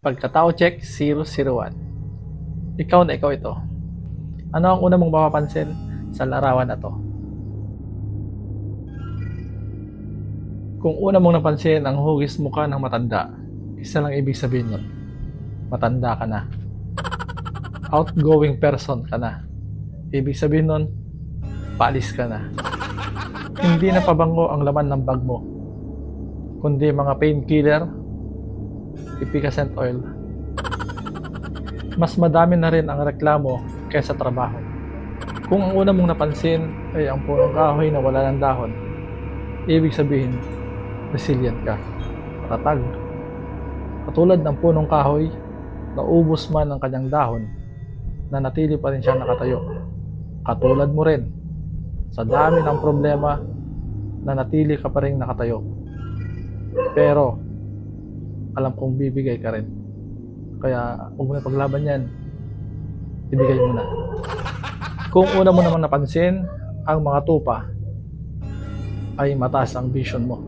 Pagkatao check 001. Ikaw na ikaw ito. Ano ang una mong mapapansin sa larawan na to? Kung una mong napansin ang hugis mukha ng matanda, isa lang ibig sabihin nun. Matanda ka na. Outgoing person ka na. Ibig sabihin nun, paalis ka na. Hindi na pabango ang laman ng bag mo, kundi mga painkiller, efficacent oil. Mas madami na rin ang reklamo kaysa trabaho. Kung ang una mong napansin ay ang punong kahoy na wala ng dahon, ibig sabihin, resilient ka, matatag. Katulad ng punong kahoy, naubos man ang kanyang dahon, nanatili pa rin siya nakatayo. Katulad mo rin, sa dami ng problema, nanatili ka pa rin nakatayo. Pero, alam kong bibigay ka rin. Kaya, huwag mo na paglaban yan. Ibigay mo na. Kung una mo naman napansin, ang mga tupa ay mataas ang vision mo.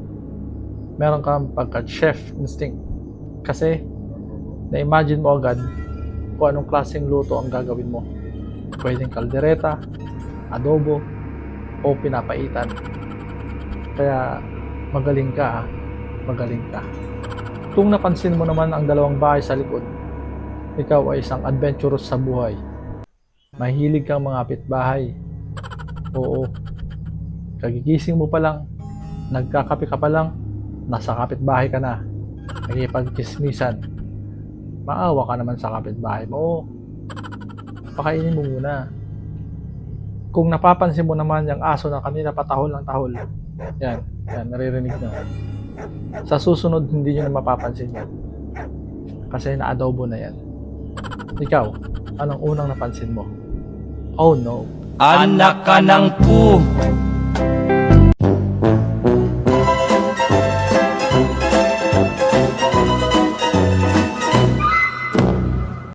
Meron kang pagka-chef instinct. Kasi, na-imagine mo agad kung anong klaseng luto ang gagawin mo. Pwedeng kaldereta, adobo, o pinapaitan. Kaya, magaling ka. Magaling ka. Kung napansin mo naman ang dalawang bahay sa likod, ikaw ay isang adventurous sa buhay. Mahilig kang mangapit bahay. Oo. Kagigising mo pa lang, nagkakape ka pa lang, nasa kapitbahay ka na. Nakikipagchismisan. Maawa ka naman sa kapitbahay mo. Pakainin mo muna. Kung napapansin mo naman yung aso na kanina patahol ng tahol, yan, naririnig nyo. Sa susunod, hindi nyo na mapapansin yan. Kasi na-adobo na yan. Ikaw, anong unang napansin mo? Oh no. Anak ka ng pu!